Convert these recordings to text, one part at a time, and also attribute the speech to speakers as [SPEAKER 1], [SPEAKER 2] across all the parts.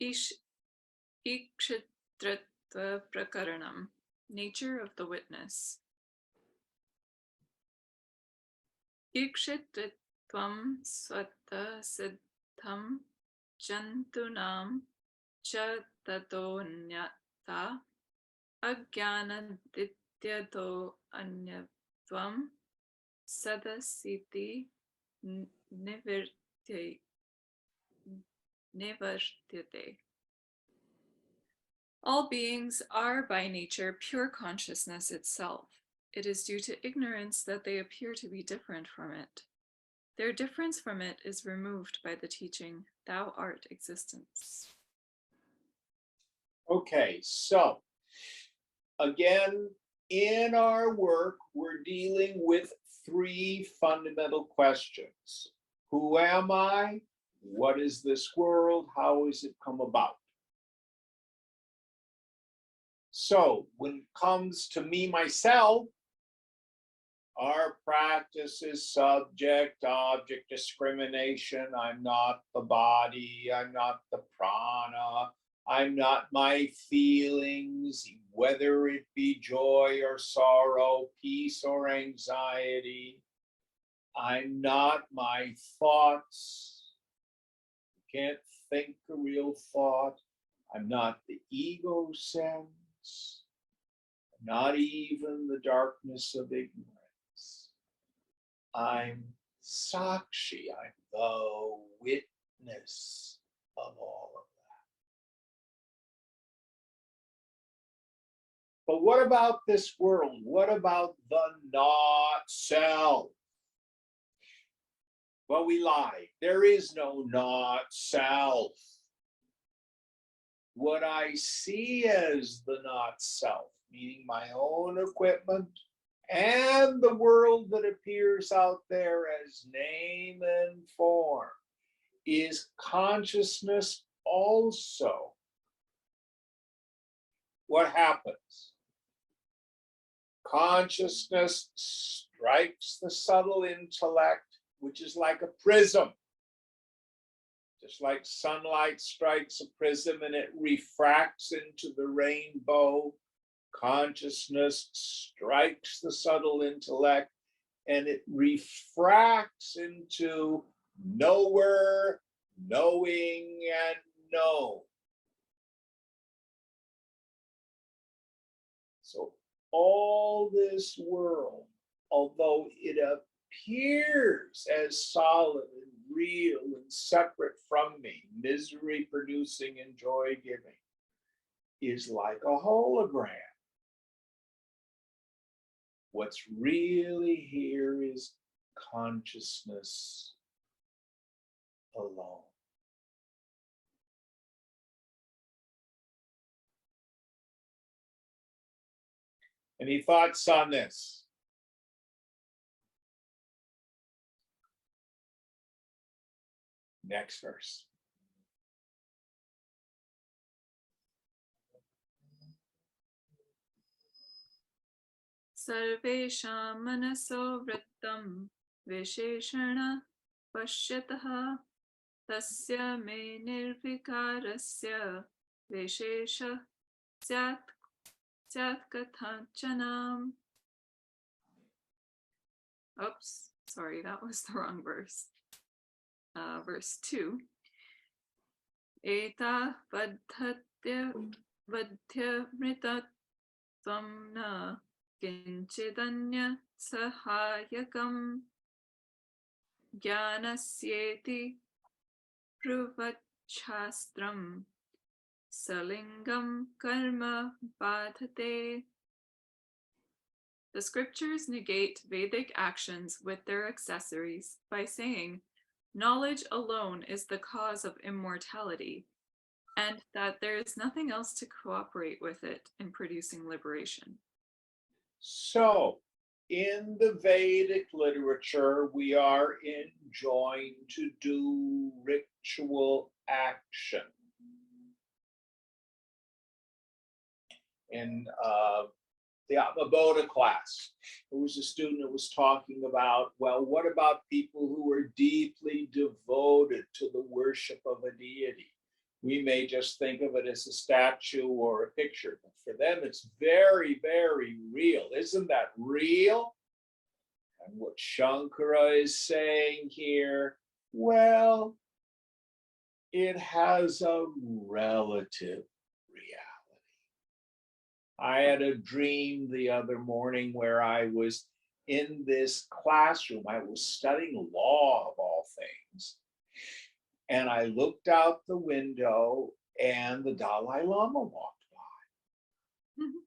[SPEAKER 1] Ikshitratva prakaranam. Nature of the witness. Ikshitritvam swata siddham jantunam cha tatonyata ajnanadityato anyatvam sadasiti nivartyate. All beings are by nature pure consciousness itself. It is due to ignorance that they appear to be different from it. Their difference from it is removed by the teaching, Thou art existence.
[SPEAKER 2] Okay, so again, in our work, we're dealing with three fundamental questions. Who am I? What is this world? How has it come about? So when it comes to me, myself, our practice is subject-object discrimination. I'm not the body, I'm not the prana, I'm not my feelings, whether it be joy or sorrow, peace or anxiety. I'm not my thoughts. You can't think a real thought. I'm not the ego sense, not even the darkness of ignorance. I'm Sakshi, I'm the witness of all of that. But what about this world? What about the not self? Well, we lied. There is no not self. What I see as the not self, meaning my own equipment, and the world that appears out there as name and form, is consciousness also. What happens? Consciousness strikes the subtle intellect, which is like a prism. Just like sunlight strikes a prism and it refracts into the rainbow, consciousness strikes the subtle intellect and it refracts into knower, knowing, and known. So all this world, although it appears as solid and real and separate from me, misery producing and joy giving, is like a hologram. What's really here is consciousness alone. Any thoughts on this? Next verse.
[SPEAKER 1] Sarvesham manaso vrittam visheshana pashyatah tasya me nirvikarasya vishesha syat kathanchanam. Oops, sorry, that was the wrong verse. Verse 2. Eta vadhyamrita tvam na kinchidanya sahayakam jnanasyeti pruvachastram salingam karma badhate. The scriptures negate Vedic actions with their accessories by saying knowledge alone is the cause of immortality, and that there is nothing else to cooperate with it in producing liberation.
[SPEAKER 2] So, in the Vedic literature, we are enjoined to do ritual action. In the Atmabodha class, there was a student that was talking about, well, what about people who are deeply devoted to the worship of a deity? We may just think of it as a statue or a picture, but for them it's very, very real. Isn't that real? And what Shankara is saying here, well, it has a relative reality. I had a dream the other morning where I was in this classroom. I was studying law of all things. And I looked out the window and the Dalai Lama walked by.
[SPEAKER 1] Mhm.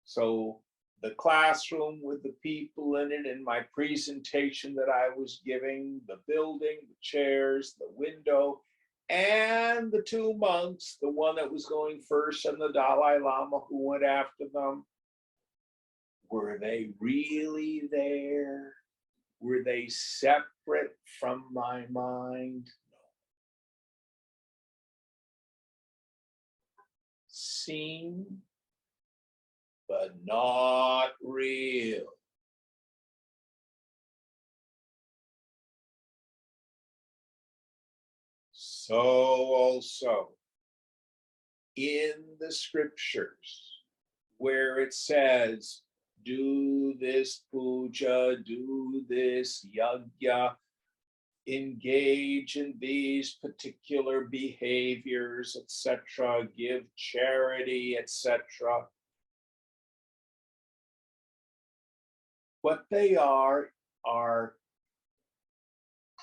[SPEAKER 2] So the classroom with the people in it and my presentation that I was giving, the building, the chairs, the window, and the two monks, the one that was going first and the Dalai Lama who went after them, were they really there? Were they separate from my mind? No. Seen, but not real. So also in the scriptures where it says, do this puja, do this yajna, engage in these particular behaviors, etc., give charity, etc. What they are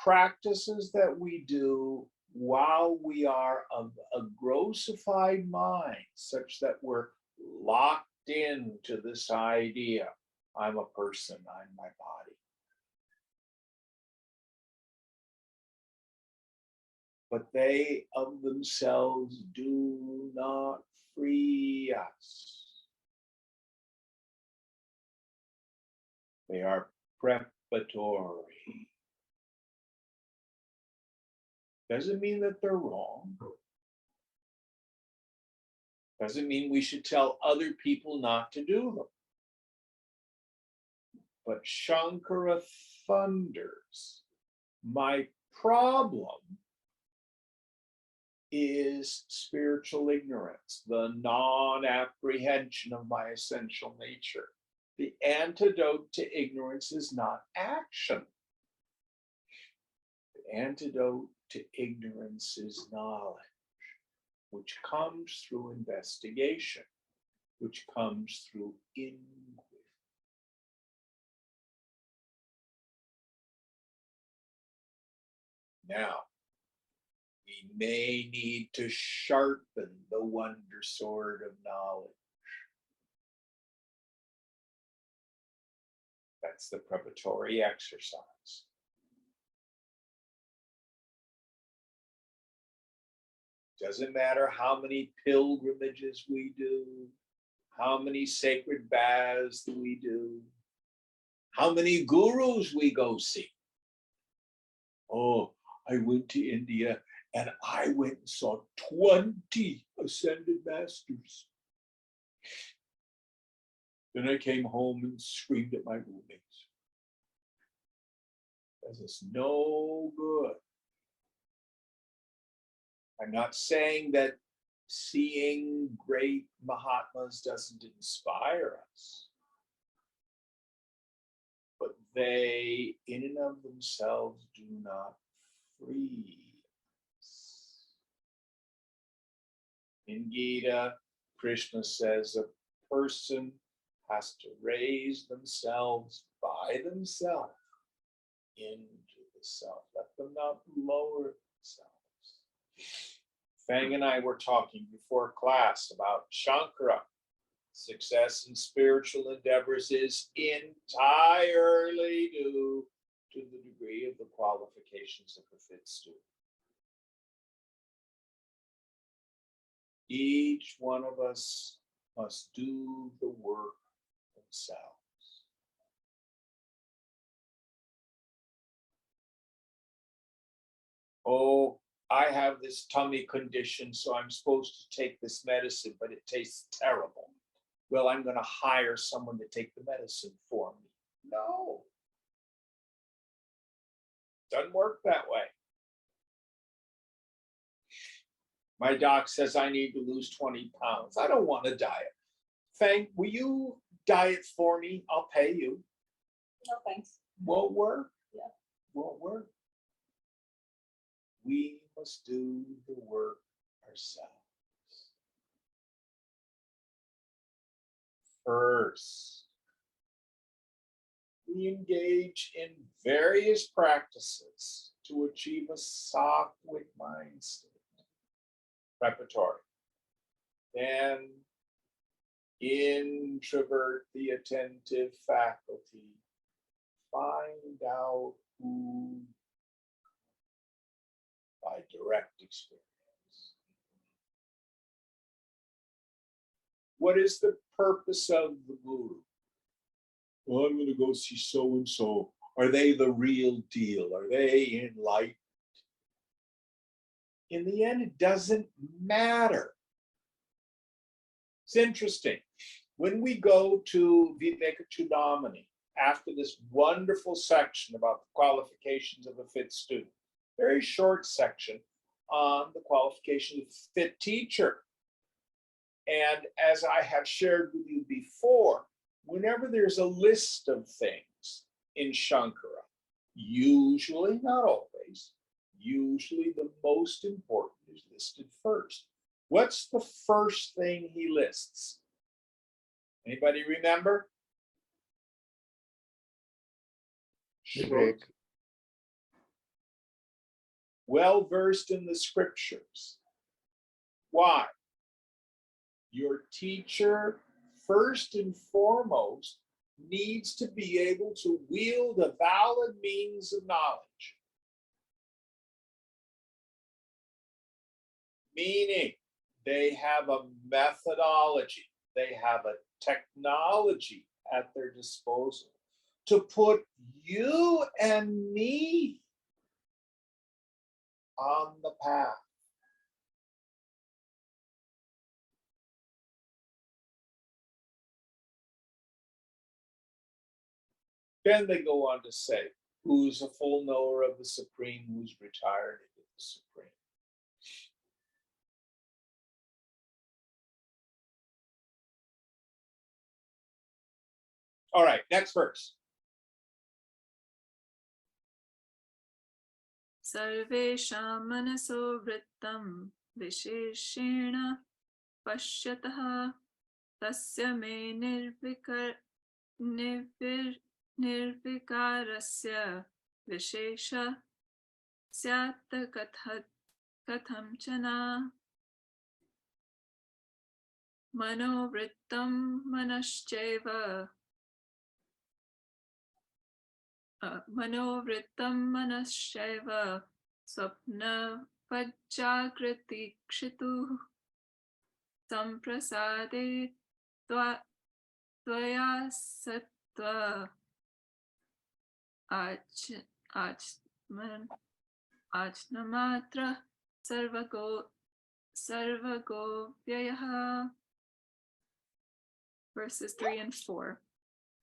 [SPEAKER 2] practices that we do while we are of a grossified mind, such that we're locked into this idea. I'm a person, I'm my body. But they of themselves do not free us. They are preparatory. Doesn't mean that they're wrong. Doesn't mean we should tell other people not to do them. But Shankara thunders, my problem is spiritual ignorance, the non-apprehension of my essential nature. The antidote to ignorance is not action. The antidote to ignorance is knowledge, which comes through investigation, which comes through inquiry. Now, we may need to sharpen the wonder sword of knowledge. That's the preparatory exercise. Doesn't matter how many pilgrimages we do, how many sacred baths we do, how many gurus we go see. Oh, I went to India and I went and saw 20 ascended masters. Then I came home and screamed at my roommates. Because it's no good. I'm not saying that seeing great Mahatmas doesn't inspire us, but they, in and of themselves, do not free us. In Gita, Krishna says a person has to raise themselves by themselves into the self. Let them not lower themselves. Fang and I were talking before class about Shankara. Success in spiritual endeavors is entirely due to the degree of the qualifications that befit student. Each one of us must do the work themselves. Oh, I have this tummy condition, so I'm supposed to take this medicine, but it tastes terrible. Well, I'm going to hire someone to take the medicine for me. No. Doesn't work that way. My doc says I need to lose 20 pounds. I don't want to diet. Will you diet for me? I'll pay you.
[SPEAKER 3] No, thanks.
[SPEAKER 2] Won't work.
[SPEAKER 3] Yeah.
[SPEAKER 2] Won't work. We must do the work ourselves. First, we engage in various practices to achieve a sattvic mind state. Preparatory. Then introvert the attentive faculty. Find out who by direct experience. What is the purpose of the guru? Well, I'm going to go see so and so. Are they the real deal? Are they enlightened? In the end, it doesn't matter. It's interesting. When we go to v11 after this wonderful section about the qualifications of a fit student, very short section on the qualifications of a fit teacher. And as I have shared with you before, whenever there's a list of things in Shankara, usually, not always, usually the most important is listed first. What's the first thing he lists? Anybody remember?
[SPEAKER 4] Vivek.
[SPEAKER 2] Well versed in the scriptures. Why? Your teacher, first and foremost, needs to be able to wield a valid means of knowledge. Meaning, they have a methodology, they have a technology at their disposal to put you and me on the path. Then they go on to say, who's a full knower of the Supreme, who's retired into the Supreme. All right, next verse.
[SPEAKER 1] Sarvesham manaso vrittam visheshena pashyatah tasya me nirvikarasya vishesha syat katham chana manovrittam manascheva manovrittam manascheva swapna vajjagrati kshitu samprasade tvaya sattva ajnamatra sarvago vyayaha. Verses 3 and 4.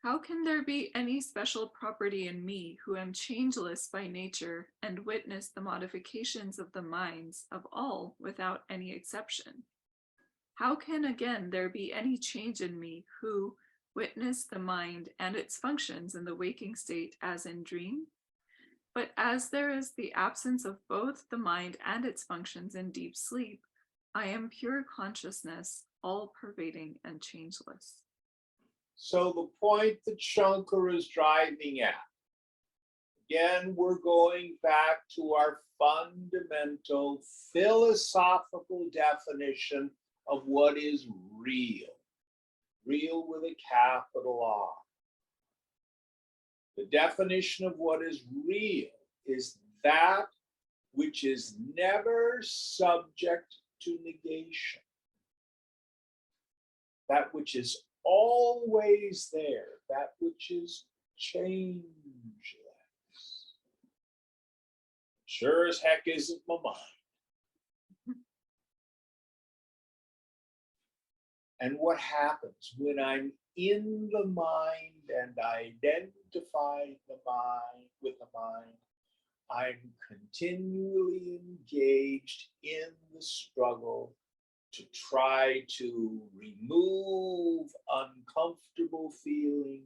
[SPEAKER 1] How can there be any special property in me who am changeless by nature and witness the modifications of the minds of all without any exception? How can again there be any change in me who witness the mind and its functions in the waking state as in dream? But as there is the absence of both the mind and its functions in deep sleep, I am pure consciousness, all pervading and changeless.
[SPEAKER 2] So the point that Shankara is driving at, again, we're going back to our fundamental philosophical definition of what is real. Real with a capital R. The definition of what is real is that which is never subject to negation. That which is always there, that which is changeless. Sure as heck isn't my mind. And what happens when I'm in the mind and I identify the mind with the mind? I'm continually engaged in the struggle to try to remove uncomfortable feelings,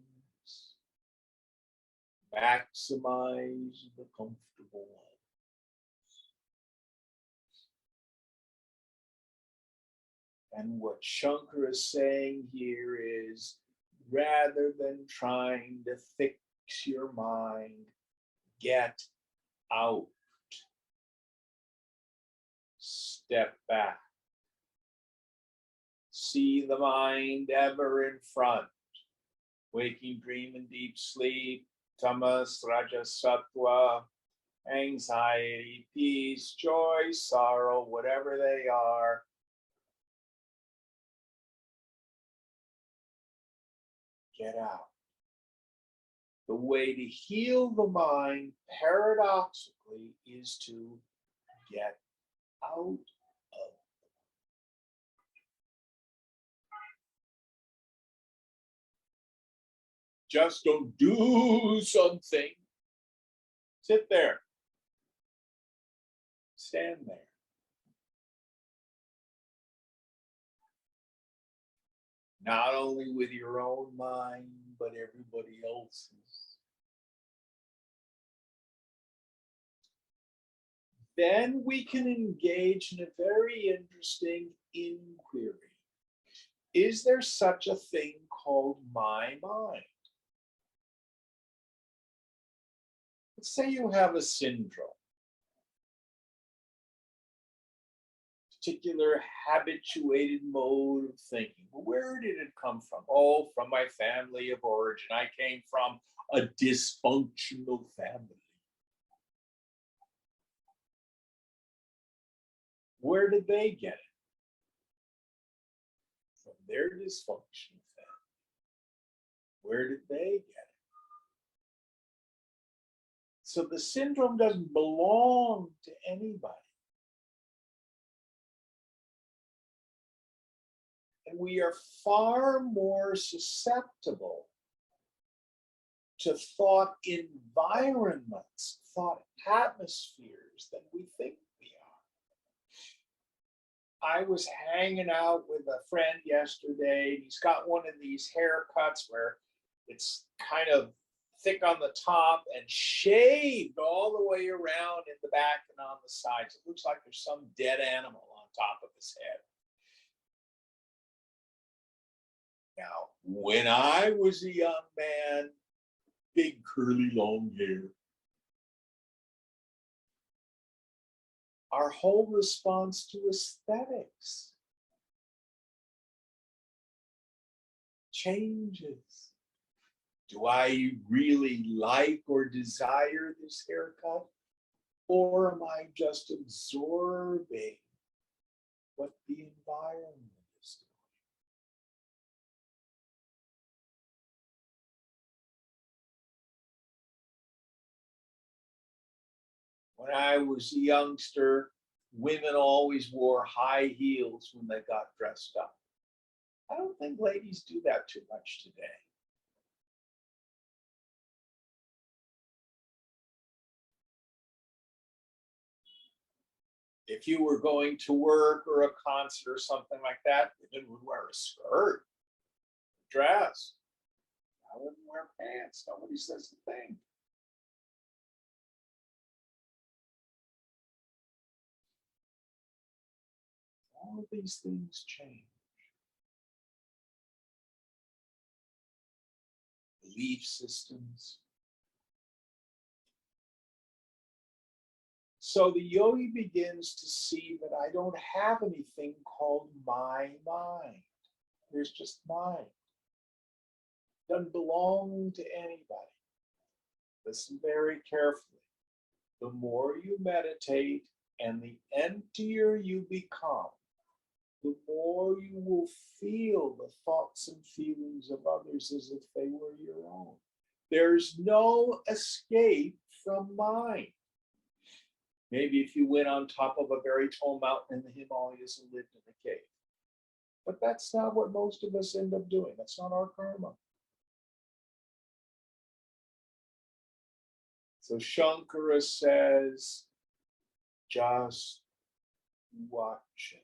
[SPEAKER 2] maximize the comfortable ones. And what Shankar is saying here is, rather than trying to fix your mind, get out. Step back. See the mind ever in front. Waking, dream, and deep sleep, tamas, rajas, sattva, anxiety, peace, joy, sorrow, whatever they are. Get out. The way to heal the mind, paradoxically, is to get out of. Just don't do something. Sit there. Stand there. Not only with your own mind, but everybody else's. Then we can engage in a very interesting inquiry. Is there such a thing called my mind? Let's say you have a syndrome, particular habituated mode of thinking. Well, where did it come from? Oh, from my family of origin. I came from a dysfunctional family. Where did they get it? From their dysfunctional family. Where did they get it? So the syndrome doesn't belong to anybody. And we are far more susceptible to thought environments, thought atmospheres than we think we are. I was hanging out with a friend yesterday, and he's got one of these haircuts where it's kind of thick on the top and shaved all the way around in the back and on the sides. It looks like there's some dead animal on top of his head. Now, when I was a young man, big curly long hair, our whole response to aesthetics changes. Do I really like or desire this haircut? Or am I just absorbing what the environment is doing? When I was a youngster, women always wore high heels when they got dressed up. I don't think ladies do that too much today. If you were going to work or a concert or something like that, women would wear a skirt, a dress. I wouldn't wear pants. Nobody says a thing. All of these things change. Belief systems. So the yogi begins to see that I don't have anything called my mind. There's just mind. It doesn't belong to anybody. Listen very carefully. The more you meditate and the emptier you become, the more you will feel the thoughts and feelings of others as if they were your own. There's no escape from mind. Maybe if you went on top of a very tall mountain in the Himalayas and lived in a cave. But that's not what most of us end up doing. That's not our karma. It's So Shankara says, just watch it.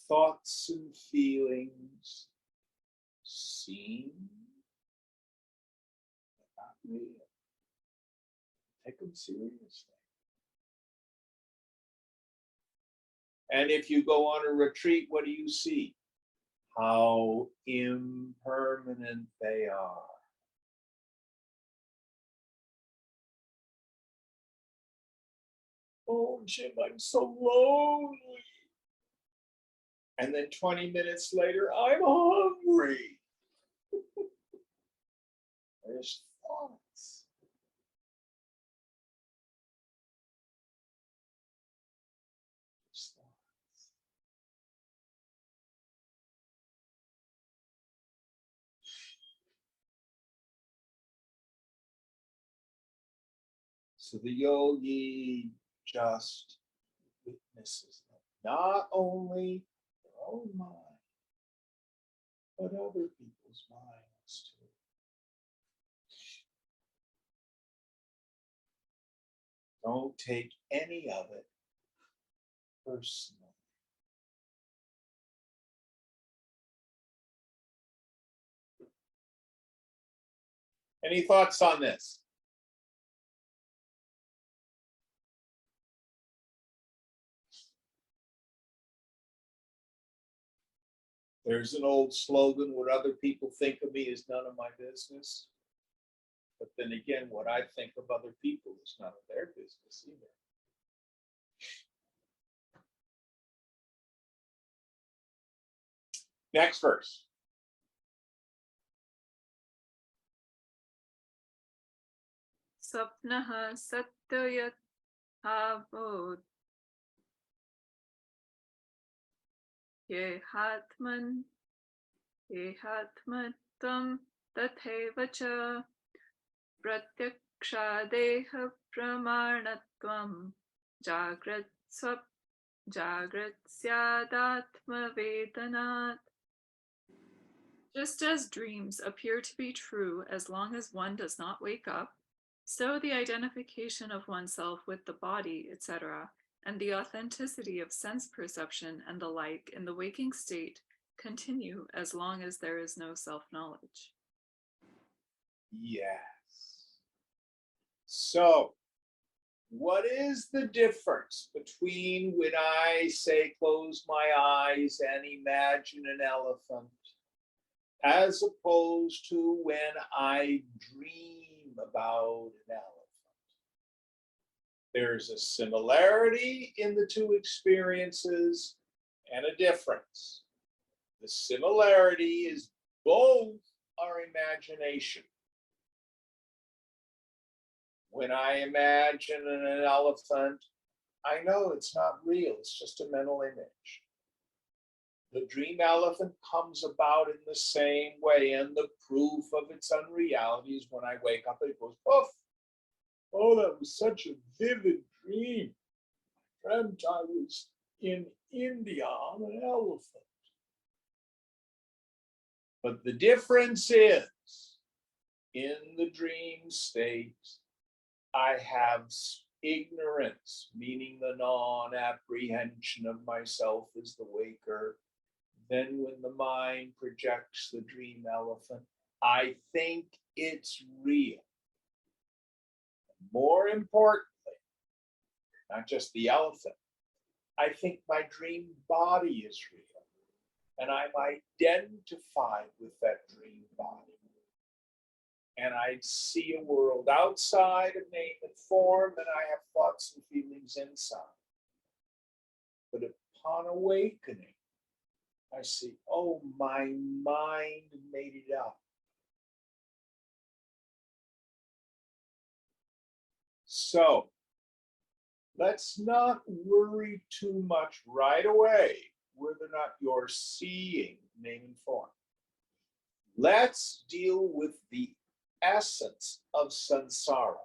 [SPEAKER 2] Thoughts and feelings seem not real. Take them seriously. And if you go on a retreat, what do you see? How impermanent they are. Oh, Jim, I'm so lonely. And then 20 minutes later, I'm hungry. There's thoughts. There's thoughts. So the yogi just witnesses them, not only their own mind, but other people's minds too. Don't take any of it personally. Any thoughts on this? There's an old slogan, what other people think of me is none of my business. But then again, what I think of other people is none of their business either. Next verse.
[SPEAKER 1] Sapnaha satyayat habod. Yehatman tam tathevacha pratyakshadeha pramanatvam jagrat syadatma vedanat. Just as dreams appear to be true as long as one does not wake up, so the identification of oneself with the body, etc., and the authenticity of sense perception and the like in the waking state continue as long as there is no self-knowledge.
[SPEAKER 2] Yes. So, what is the difference between when I say close my eyes and imagine an elephant, as opposed to when I dream about an elephant? There's a similarity in the two experiences and a difference. The similarity is both are imagination. When I imagine an elephant, I know it's not real, it's just a mental image. The dream elephant comes about in the same way, and the proof of its unreality is when I wake up, it goes, poof. Oh, that was such a vivid dream. I dreamt I was in India on an elephant. But the difference is, in the dream state, I have ignorance, meaning the non-apprehension of myself as the waker. Then when the mind projects the dream elephant, I think it's real. More importantly, not just the elephant, I think my dream body is real. And I'm identified with that dream body. And I see a world outside of name and form, and I have thoughts and feelings inside. But upon awakening, I see, oh, my mind made it up. So let's not worry too much right away whether or not you're seeing name and form. Let's deal with the essence of samsara,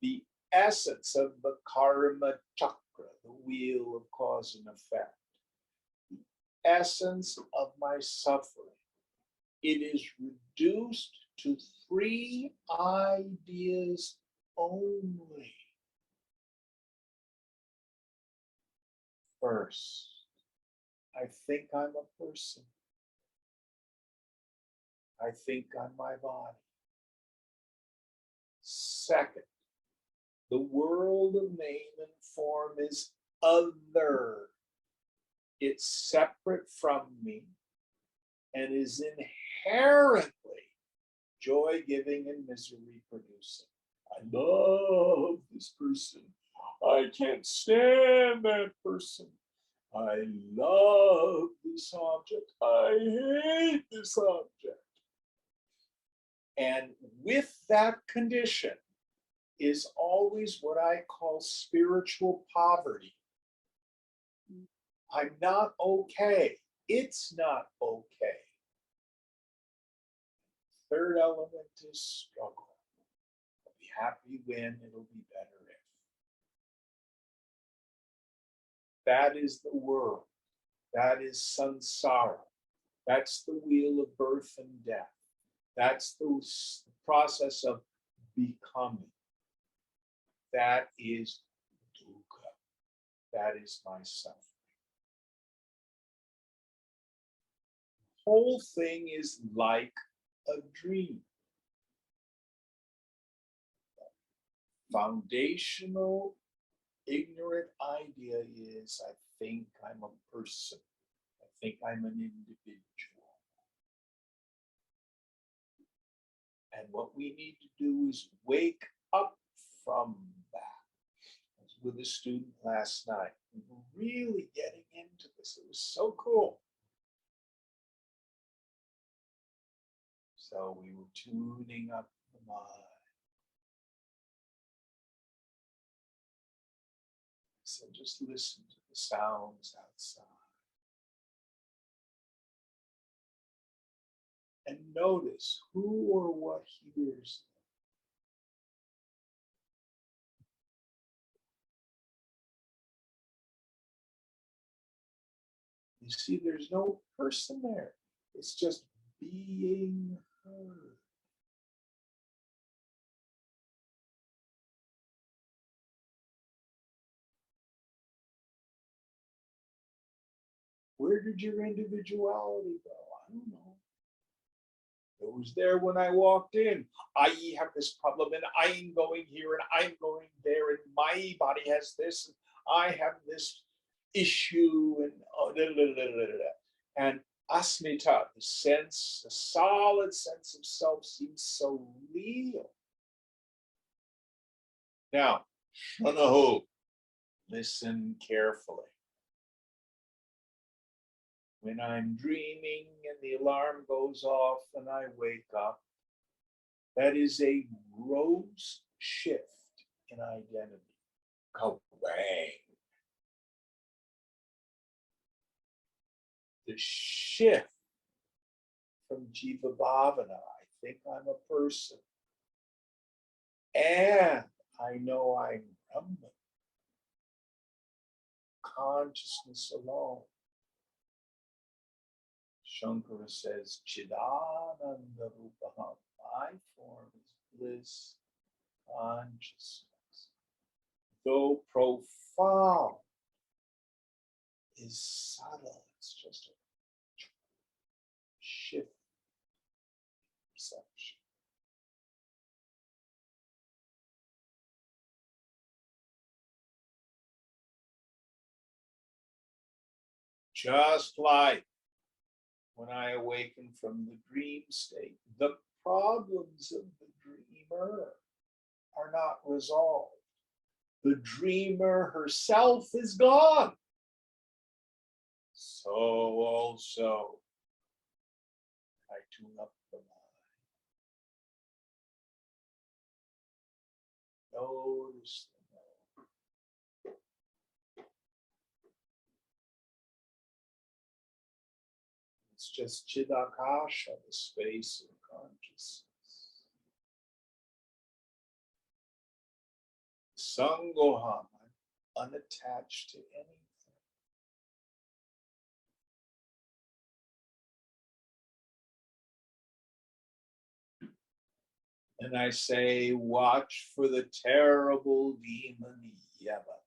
[SPEAKER 2] the essence of the karma chakra, the wheel of cause and effect, the essence of my suffering. It is reduced to three ideas only. First, I think I'm a person. I think I'm my body. Second, the world of name and form is other. It's separate from me and is inherently joy-giving and misery-producing. I love this person. I can't stand that person. I love this object. I hate this object. And with that condition is always what I call spiritual poverty. I'm not okay. It's not okay. Third element is struggle. I'll be happy when, it'll be better if. That is the world. That is samsara. That's the wheel of birth and death. That's the process of becoming. That is dukkha. That is my suffering. The whole thing is like a dream. Foundational ignorant idea is I think I'm a person. I think I'm an individual. And what we need to do is wake up from that. I was with a student last night. We were really getting into this. It was so cool. So we were tuning up the mind. So just listen to the sounds outside. And notice who or what hears them. You see, there's no person there. It's just being heard. Where did your individuality go? I don't know. It was there when I walked in. I have this problem and I'm going here and I'm going there and my body has this and I have this issue and and asmita, the sense, the solid sense of self seems so real. Now, shanahu, listen carefully. When I'm dreaming and the alarm goes off and I wake up, that is a gross shift in identity. Kabang. The shift from Jiva Bhavana, I think I'm a person, and I know I'm Brahman, consciousness alone. Shankara says, Chidananda Rupaham, my form is bliss, consciousness. Though profound, is subtle. It's just a shift in perception. Just like when I awaken from the dream state, the problems of the dreamer are not resolved. The dreamer herself is gone. So also, I tune up the mind. Notice the mind. It's just Chidakasha, the space of consciousness. Sangoham, I'm unattached to anything. And I say, watch for the terrible demon Yeba.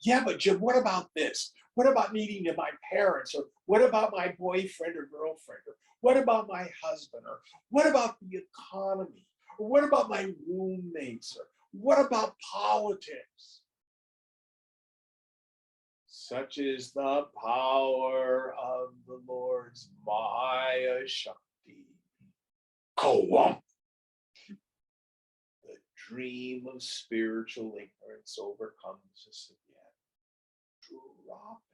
[SPEAKER 2] Yeah, but Jim, what about this? What about meeting to my parents? Or what about my boyfriend or girlfriend? Or what about my husband? Or what about the economy? Or what about my roommates? Or what about politics? Such is the power of the Lord's Maya Shakti. Kawam. The dream of spiritual ignorance overcomes us again. Drop it.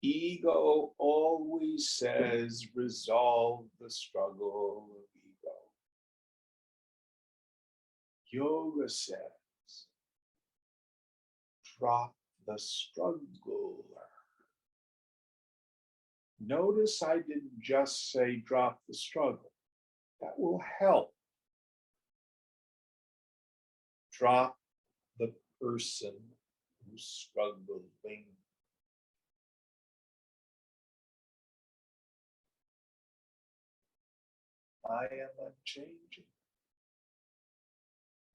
[SPEAKER 2] Ego always says, resolve the struggle of ego. Yoga says, drop the struggle. Notice I didn't just say drop the struggle. That will help. Drop the person who's struggling. I am unchanging.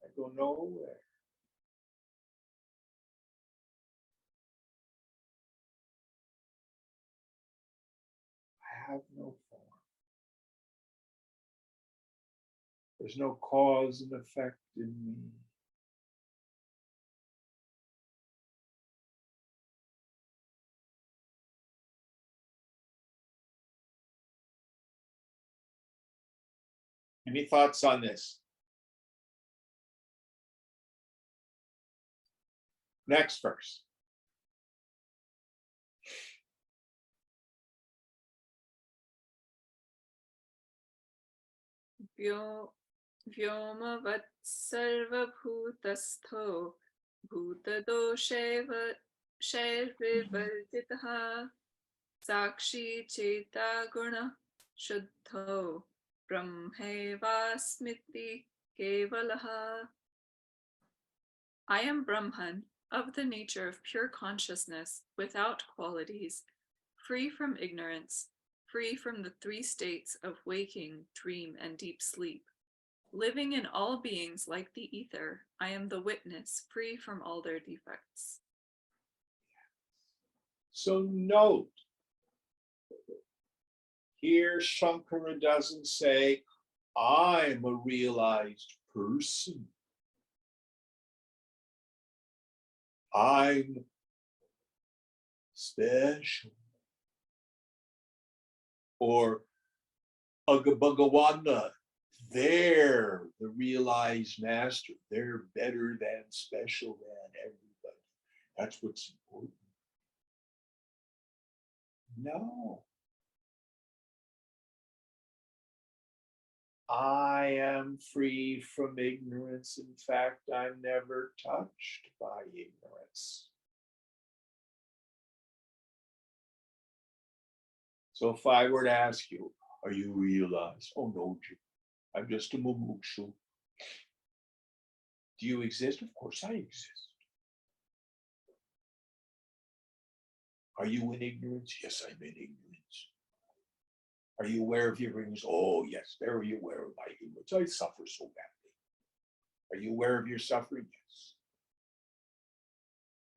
[SPEAKER 2] I go nowhere. I have no form. There's no cause and effect in me. Any thoughts on this? Next verse.
[SPEAKER 1] Vyomavad sarvabhutastho bhutadoshev shairvivarjitah sakshi cheta guna shuddho brahmevasmiti kevalaha. I am Brahman, of the nature of pure consciousness, without qualities, free from ignorance, free from the three states of waking, dream, and deep sleep. Living in all beings like the ether, I am the witness, free from all their defects.
[SPEAKER 2] So note, here Shankara doesn't say, I'm a realized person. I'm special. Or Bhagawana, they're the realized master. They're better than special than everybody. That's what's important. No. I am free from ignorance. In fact, I'm never touched by ignorance. So if I were to ask you, are you realized? Oh no, I'm just a mumukshu. Do you exist? Of course I exist. Are you in ignorance? Yes, I'm in ignorance. Are you aware of your ignorance? Oh yes, very aware of my ignorance. I suffer so badly. Are you aware of your suffering? Yes.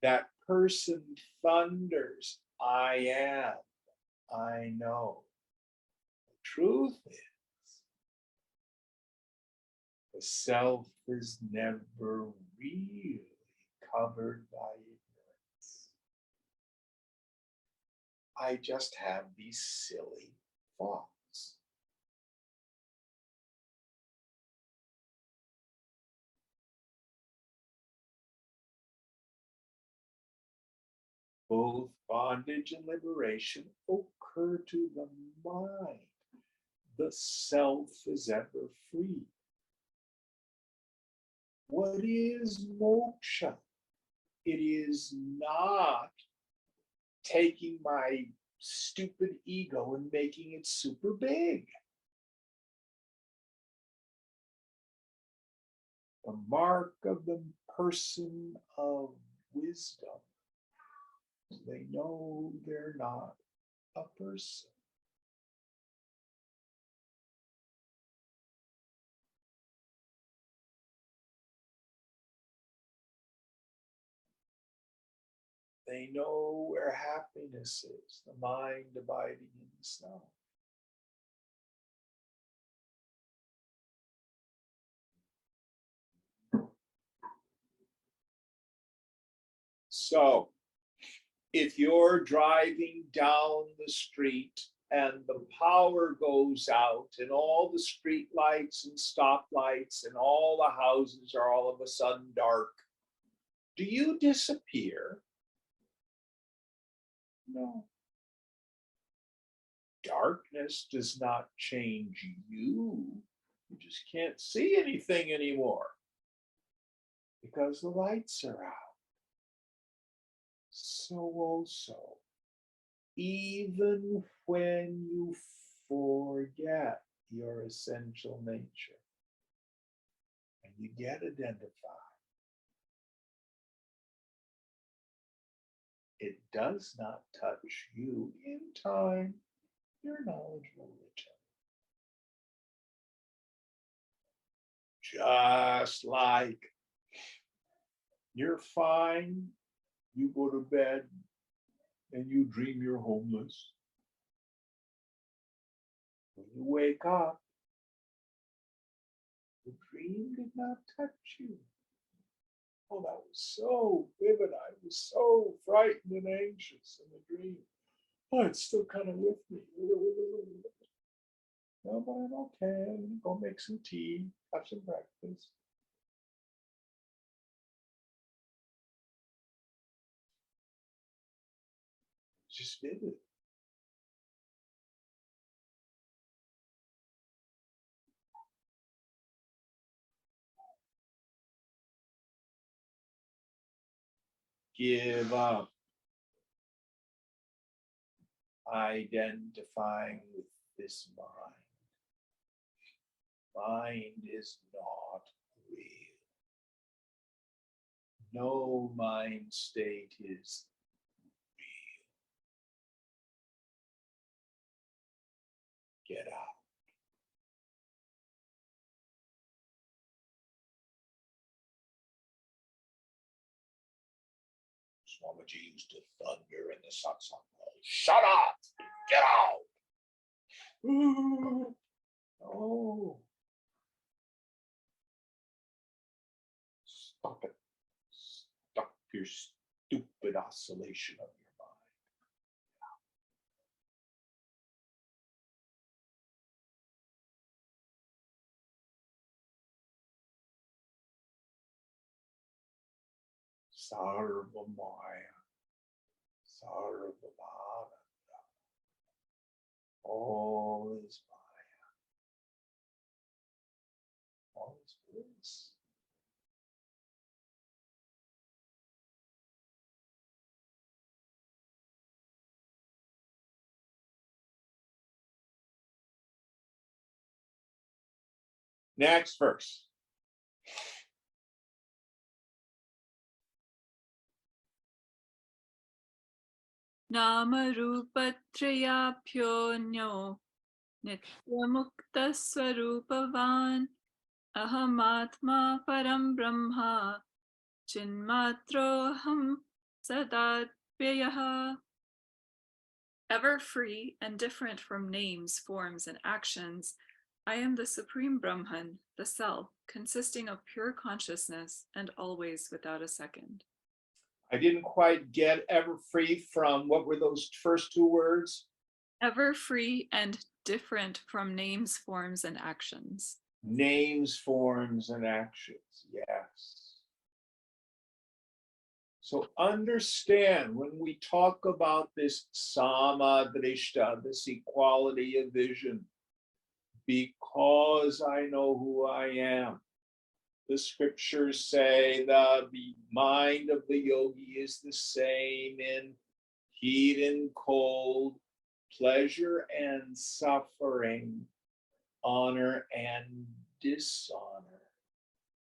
[SPEAKER 2] That person thunders, I am, I know. The truth is, the self is never really covered by ignorance. I just have these silly thoughts. Both bondage and liberation occur to the mind. The self is ever free. What is moksha? It is not taking my stupid ego and making it super big. the mark of the person of wisdom. They know they're not a person. They know where happiness is, the mind abiding in the self. So, if you're driving down the street and the power goes out and all the street lights and stoplights and all the houses are all of a sudden dark, do you disappear? No. Darkness does not change you. You just can't see anything anymore because the lights are out. So also, even when you forget your essential nature and you get identified, it does not touch you. In time, your knowledge will return. Just like you're fine, you go to bed and you dream you're homeless. When you wake up, the dream did not touch you. Oh, that was so vivid. I was so frightened and anxious in the dream. Oh, it's still kind of with me. No, but I'm okay. I'm gonna go make some tea, have some breakfast. It's just vivid. Give up identifying with this mind. Mind is not real. No mind state is real. Get out. Swamiji used to thunder in the satsang hall. Shut up! Get out! Ooh. Oh. Stop it. Stop your stupid oscillation of your mind. Sarvamaya, Sarvabhavananda. All is Maya. All is bliss. Next verse.
[SPEAKER 1] Namarupatrayabhyo nityamukta swarupavan ahamatma param brahma chinmatroham sadatvyayah. Ever free and different from names, forms, and actions, I am the Supreme Brahman, the Self, consisting of pure consciousness and always without a second.
[SPEAKER 2] I didn't quite get ever free from, what were those first two words?
[SPEAKER 1] Ever free and different from names, forms, and actions.
[SPEAKER 2] Names, forms, and actions. Yes. So understand when we talk about this samadrishta, this equality of vision, because I know who I am. The scriptures say that the mind of the yogi is the same in heat and cold, pleasure and suffering, honor and dishonor.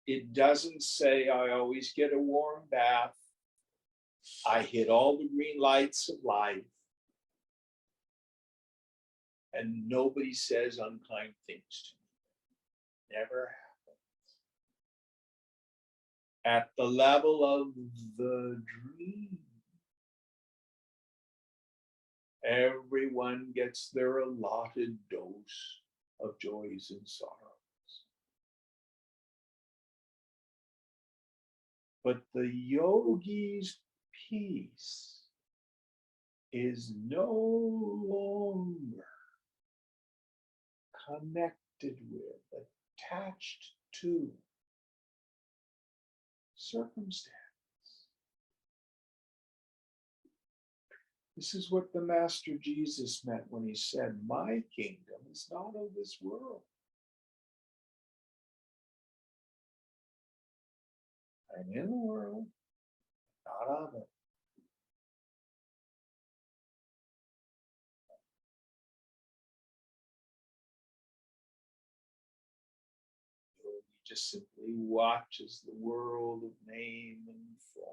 [SPEAKER 2] It doesn't say I always get a warm bath. I hit all the green lights of life. And nobody says unkind things to me. Never happens. At the level of the dream, everyone gets their allotted dose of joys and sorrows. But the yogi's peace is no longer connected with, attached to circumstance. This is what the Master Jesus meant when he said, my kingdom is not of this world. I'm in the world, not of it. He just simply watches the world of name and form.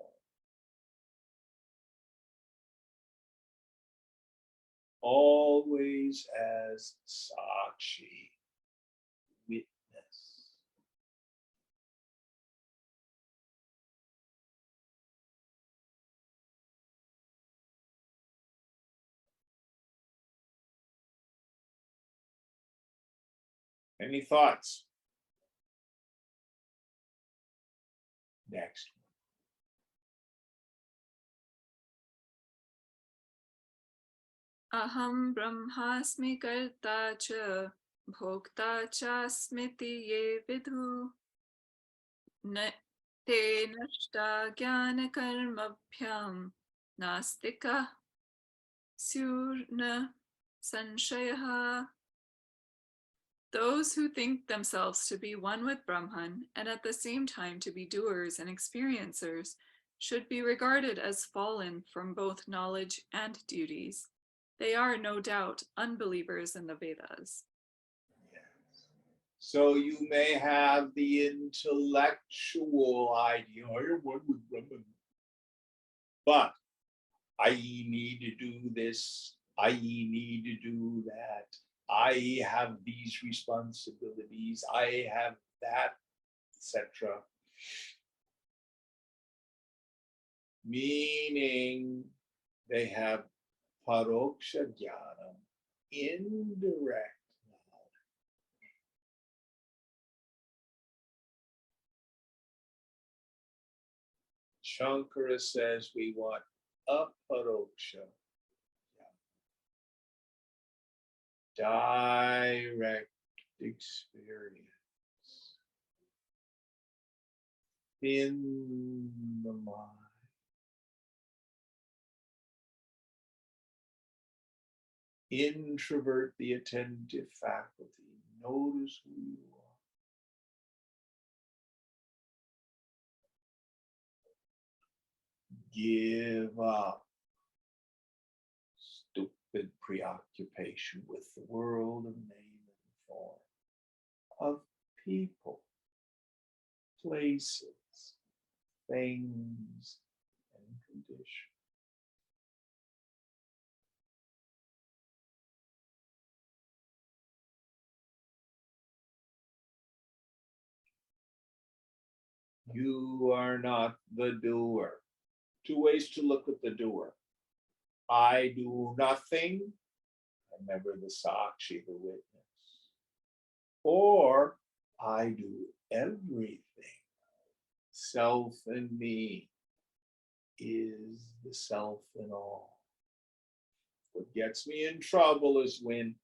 [SPEAKER 2] Always as Sakshi, witness. Any thoughts? Next.
[SPEAKER 1] Aham brahmasmi karta cha bhokta cha smiti ye vidhu te nashta jnana karmabhyam nastika surna sanshayah. Those who think themselves to be one with Brahman and at the same time to be doers and experiencers should be regarded as fallen from both knowledge and duties. They are no doubt unbelievers in the Vedas.
[SPEAKER 2] Yes. So you may have the intellectual idea, I am one with Brahman. But I need to do this, I need to do that. I have these responsibilities, I have that, etc. Meaning they have paroksha jnana, indirect knowledge. Shankara says we want aparoksha, direct experience in the mind. Introvert the attentive faculty. Notice who you are. Give up stupid preoccupation with the world of name and form, of people, places, things, and conditions. You are not the doer. Two ways to look at the doer. I do nothing. Remember the Sakshi, the witness. Or I do everything. Self in me is the self in all. What gets me in trouble is when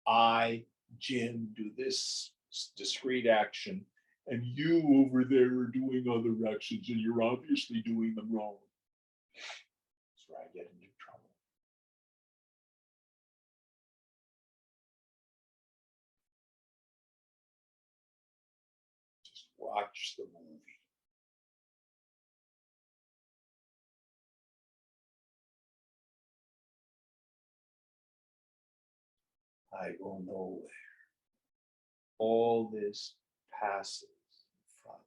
[SPEAKER 2] I, Jim, do this discrete action and you over there are doing other actions and you're obviously doing them wrong. That's where I get into trouble. Just watch the movie. I go nowhere. All this passes in front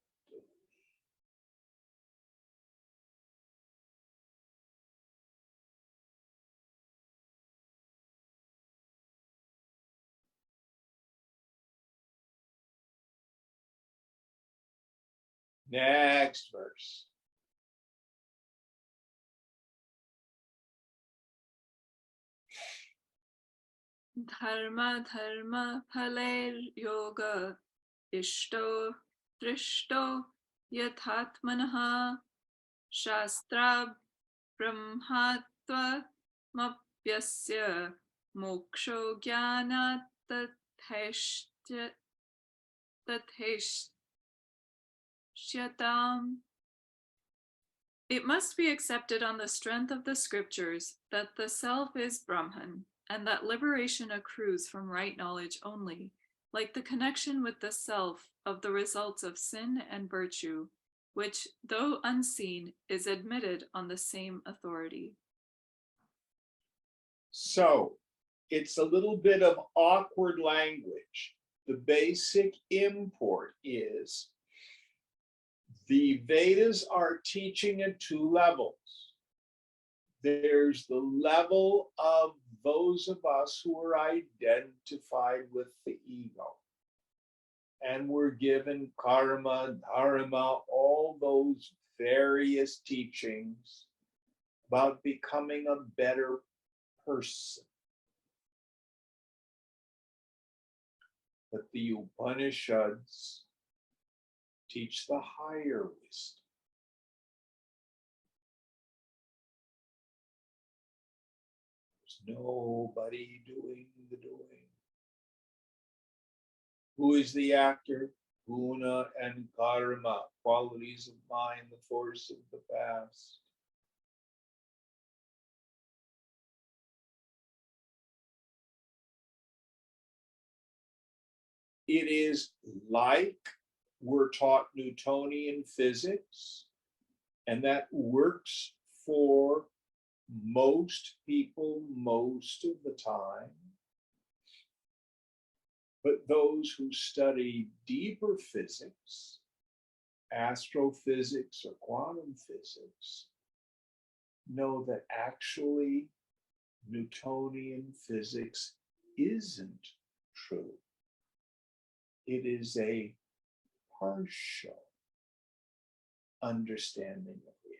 [SPEAKER 2] Next verse.
[SPEAKER 1] Dharma dharma phaler yoga ishto drishto yathatmanaha shastra brahmatva mapyasya moksho jnana tatheshyatam. It must be accepted on the strength of the scriptures that the self is Brahman, and that liberation accrues from right knowledge only, like the connection with the self of the results of sin and virtue, which, though unseen, is admitted on the same authority.
[SPEAKER 2] So it's a little bit of awkward language. The basic import is the Vedas are teaching at two levels. There's the level of those of us who are identified with the ego. And we're given karma, dharma, all those various teachings about becoming a better person. But the Upanishads teach the higher wisdom. There's nobody doing the doing. Who is the actor? Guna and karma, qualities of mind, the force of the past. It is like we're taught Newtonian physics, and that works for most people most of the time. But those who study deeper physics, astrophysics or quantum physics, know that actually Newtonian physics isn't true. It is a partial understanding of reality.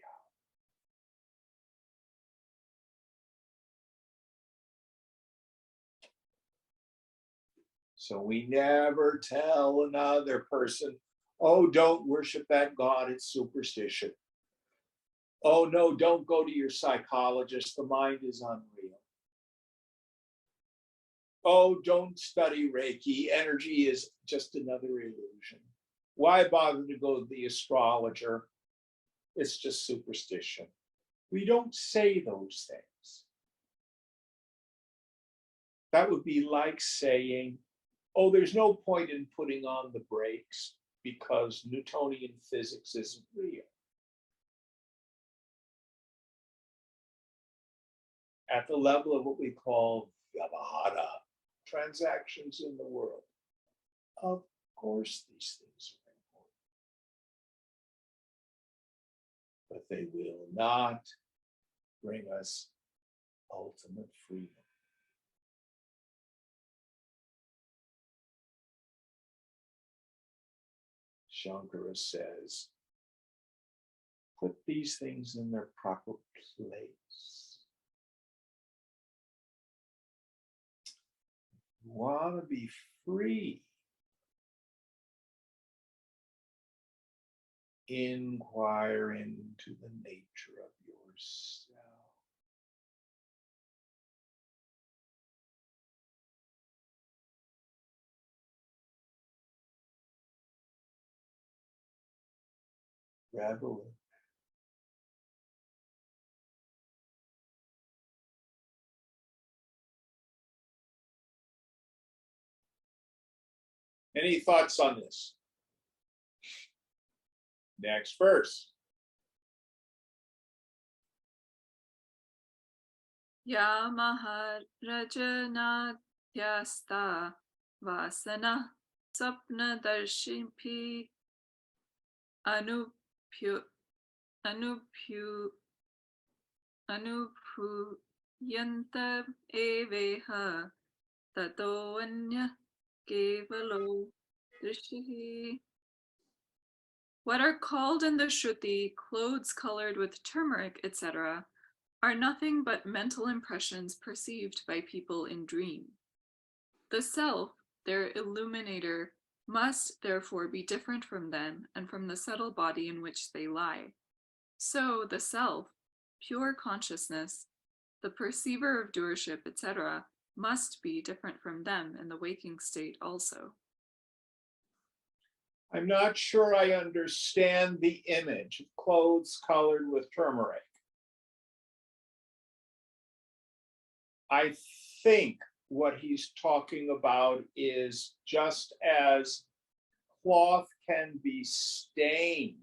[SPEAKER 2] So we never tell another person, oh, don't worship that God, it's superstition. Oh, no, don't go to your psychologist, the mind is unreal. Oh, don't study Reiki, energy is just another illusion. Why bother to go to the astrologer? It's just superstition. We don't say those things. That would be like saying, oh, there's no point in putting on the brakes because Newtonian physics isn't real. At the level of what we call vyavahara, transactions in the world, of course these things are important, but they will not bring us ultimate freedom. Shankara says, put these things in their proper place. You want to be free. Inquire into the nature of yourself. Revel in. Any thoughts on this? Next verse.
[SPEAKER 1] Ya maharajanatyasta vasana sapna darshimpi anupyu anupuyanta eveha tatoanya kevalo drishihi. What are called in the Shruti clothes colored with turmeric, etc., are nothing but mental impressions perceived by people in dream. The self, their illuminator, must therefore be different from them and from the subtle body in which they lie. So the self, pure consciousness, the perceiver of doership, etc., must be different from them in the waking state also.
[SPEAKER 2] I'm not sure I understand the image of clothes colored with turmeric. I think what he's talking about is just as cloth can be stained.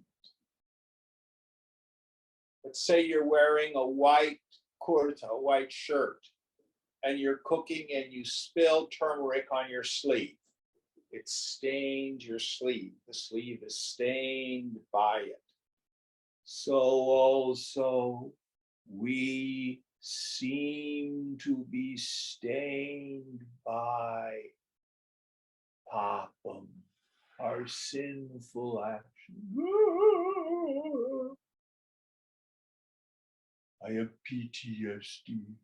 [SPEAKER 2] Let's say you're wearing a white kurta, a white shirt, and you're cooking and you spill turmeric on your sleeve. It stains your sleeve. The sleeve is stained by it. So also we seem to be stained by papam, our sinful action. I have PTSD.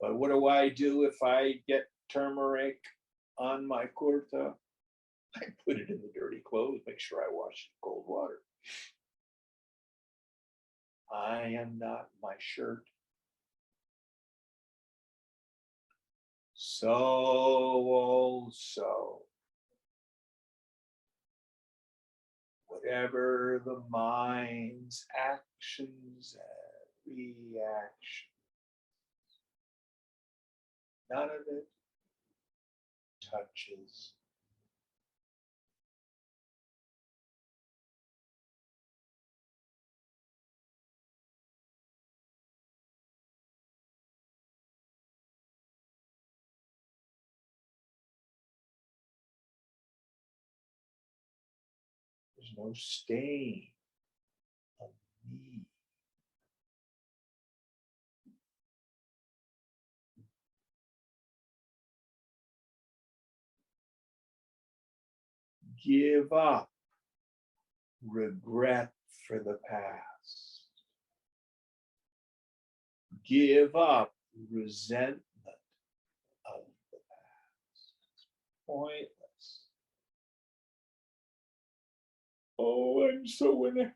[SPEAKER 2] But what do I do if I get turmeric on my kurta? I put it in the dirty clothes, make sure I wash it in cold water. I am not my shirt. So also, whatever the mind's actions and reactions, none of it touches there's no stain of me. Give up regret for the past. Give up resentment of the past. It's pointless. Oh, I'm so unhappy.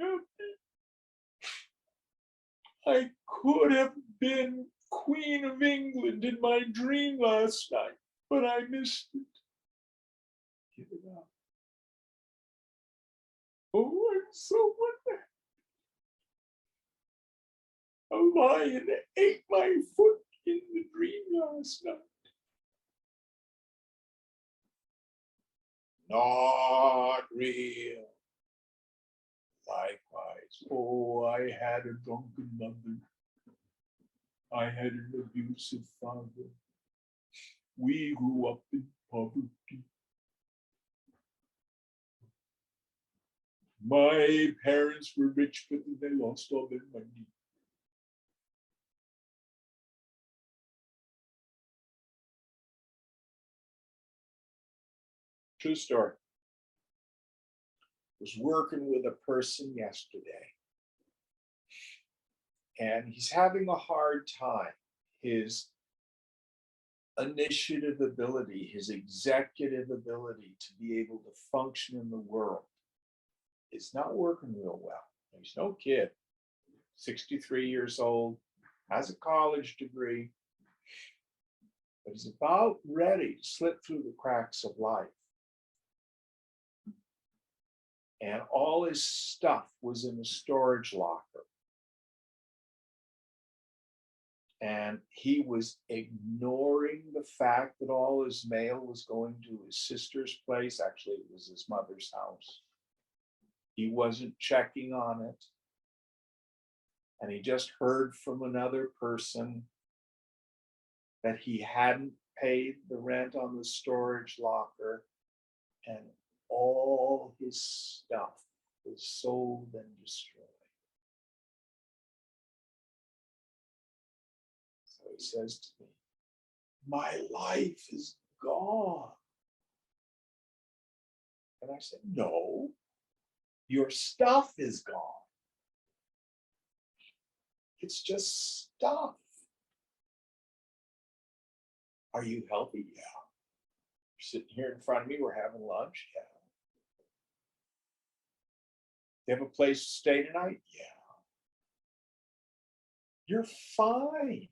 [SPEAKER 2] I could have been Queen of England in my dream last night, but I missed it. Give it up. Oh, I'm so unhappy. A lion ate my foot in the dream last night. Not real. Likewise, oh, I had a drunken mother. I had an abusive father. We grew up in poverty. My parents were rich, but they lost all their money. True story. Was working with a person yesterday, and he's having a hard time. His initiative ability, his executive ability to be able to function in the world is not working real well. He's no kid, 63 years old, has a college degree, but he's about ready to slip through the cracks of life. And all his stuff was in a storage locker. And he was ignoring the fact that all his mail was going to his sister's place. Actually, it was his mother's house. He wasn't checking on it. And he just heard from another person that he hadn't paid the rent on the storage locker, and all his stuff was sold and destroyed. So he says to me, my life is gone. And I said, no, your stuff is gone. It's just stuff. Are you healthy? Yeah. You're sitting here in front of me, we're having lunch. Yeah. You have a place to stay tonight? Yeah. You're fine.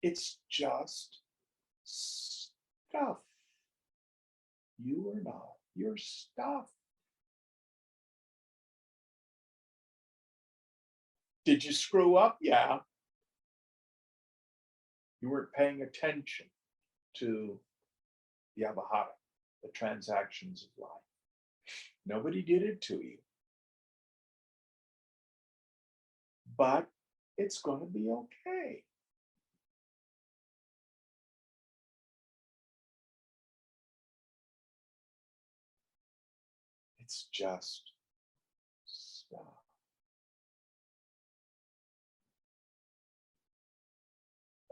[SPEAKER 2] It's just stuff. You are not your stuff. Did you screw up? Yeah. You weren't paying attention to the avahara, the transactions of life. Nobody did it to you. But it's going to be okay. It's just stuff.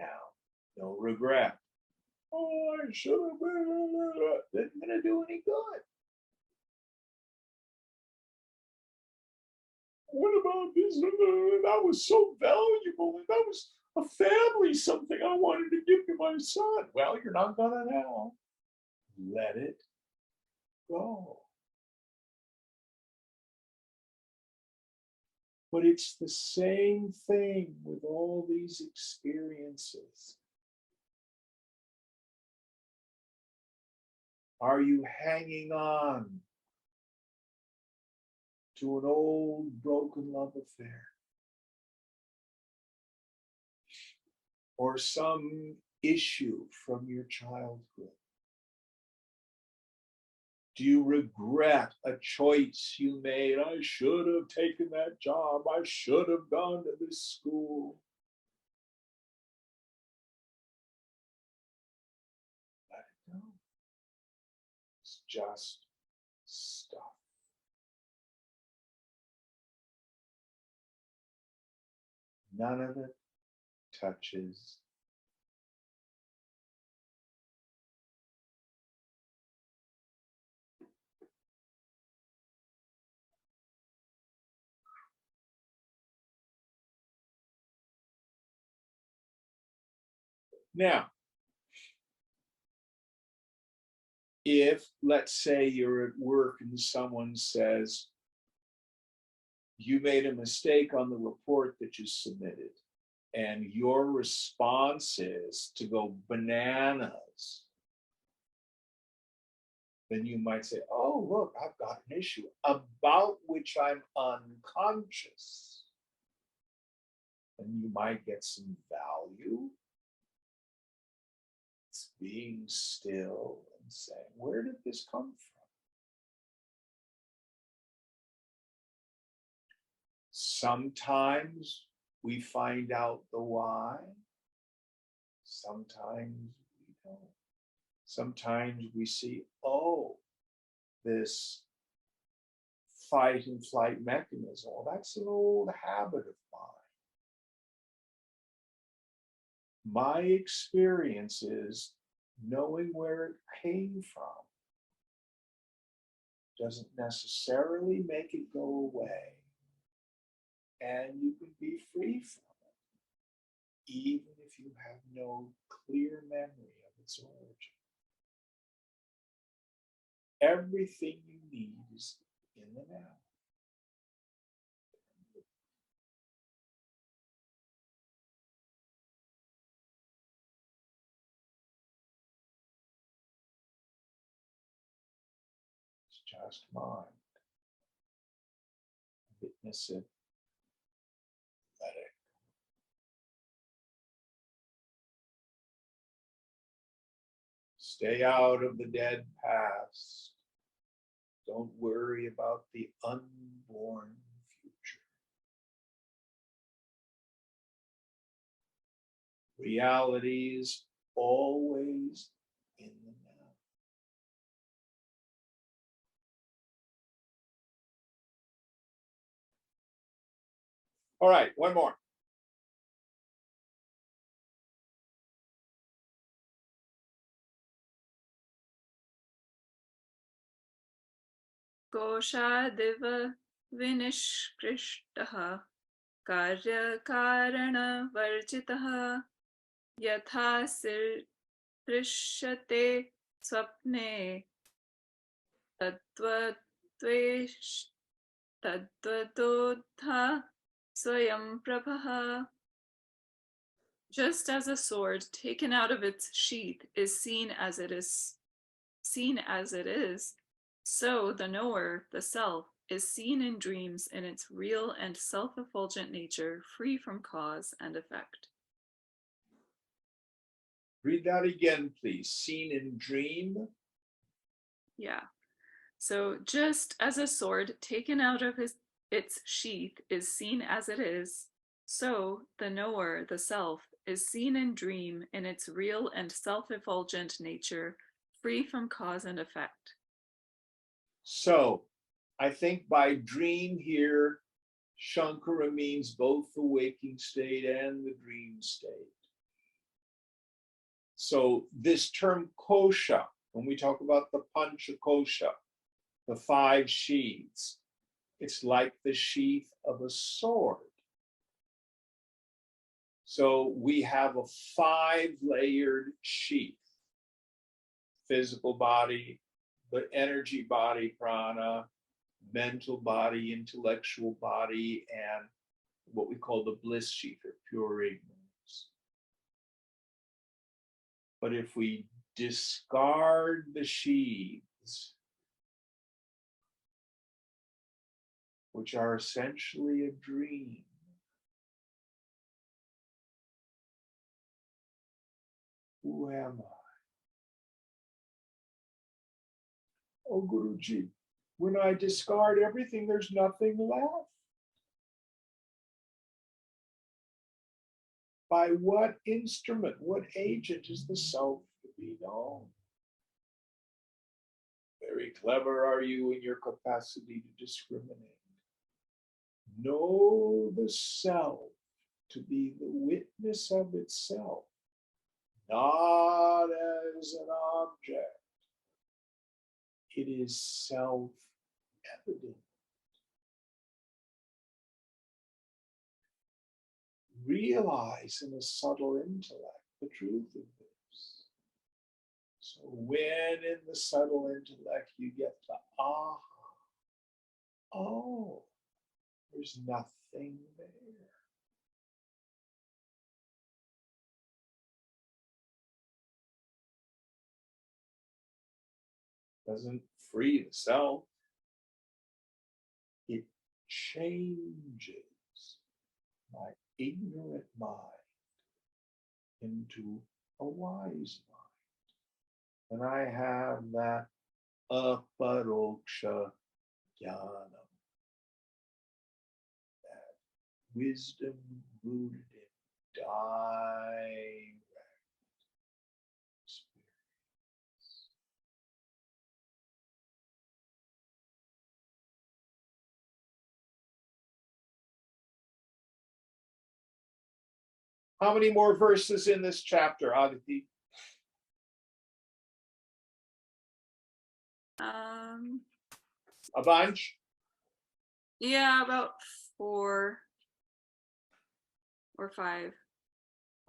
[SPEAKER 2] Now, no regret. Oh, I should have been. It isn't going to do any good. What about this? That was so valuable. And that was a family, something I wanted to give to my son. Well, you're not going to now. Let it go. But it's the same thing with all these experiences. Are you hanging on to an old broken love affair? Or some issue from your childhood? Do you regret a choice you made? I should have taken that job. I should have gone to this school. Let it go. It's just stuff. None of it touches. Now, if, let's say, you're at work and someone says, you made a mistake on the report that you submitted, and your response is to go bananas, then you might say, oh, look, I've got an issue about which I'm unconscious. And you might get some value. It's being still and saying, where did this come from? Sometimes we find out the why. Sometimes we don't. Sometimes we see, oh, this fight and flight mechanism. Well, that's an old habit of mine. My experience is knowing where it came from doesn't necessarily make it go away. And you can be free from it, even if you have no clear memory of its origin. Everything you need is in the now. It's just mind. Witness it. Let it. Stay out of the dead past. Don't worry about the unborn future. Reality is always in the now. All right, one more.
[SPEAKER 1] कोशादिव विनिष्कृष्टः कार्यकारणवर्जितः यथा दृश्यते स्वप्ने तद्वतोऽथा स्वयं प्रभः. Just as a sword taken out of its sheath is seen as it is, so the knower, the self, is seen in dreams in its real and self-effulgent nature, free from cause and effect.
[SPEAKER 2] Read that again, please. Seen in dream.
[SPEAKER 1] Yeah. So just as a sword taken out of its sheath is seen as it is, so the knower, the self, is seen in dream in its real and self-effulgent nature, free from cause and effect.
[SPEAKER 2] So I think by dream here, Shankara means both the waking state and the dream state. So this term kosha, when we talk about the pancha kosha, the 5 sheaths, it's like the sheath of a sword. So we have a 5-layered sheath: physical body, the energy body, prana, mental body, intellectual body, and what we call the bliss sheath, or pure ignorance. But if we discard the sheaths, which are essentially a dream, who am I? Oh, Guruji, when I discard everything, there's nothing left. By what instrument, what agent is the self to be known? Very clever are you in your capacity to discriminate. Know the self to be the witness of itself, not as an object. It is self-evident. Realize in a subtle intellect the truth of this. So when in the subtle intellect you get the aha, oh, there's nothing there. Doesn't free the self. It changes my ignorant mind into a wise mind. And I have that aparoksha jnanam, that wisdom rooted in direct experience. How many more verses in this chapter, Aditi? A bunch?
[SPEAKER 1] Yeah, about 4 or 5.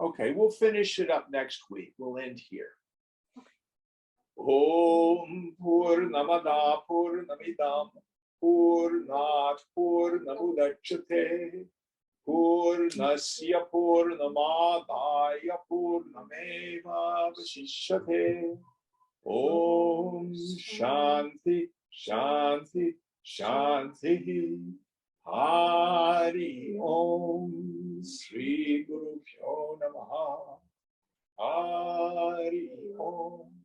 [SPEAKER 2] Okay, we'll finish it up next week. We'll end here. Om Purnamada Purnamidam Purnat Purnamudachyate Purnasya Purnamadaya Purnameva Vashishyate. Om Shanti Shanti Shanti. Hari Om Sri Guru Pyo Namaha. Hari Om.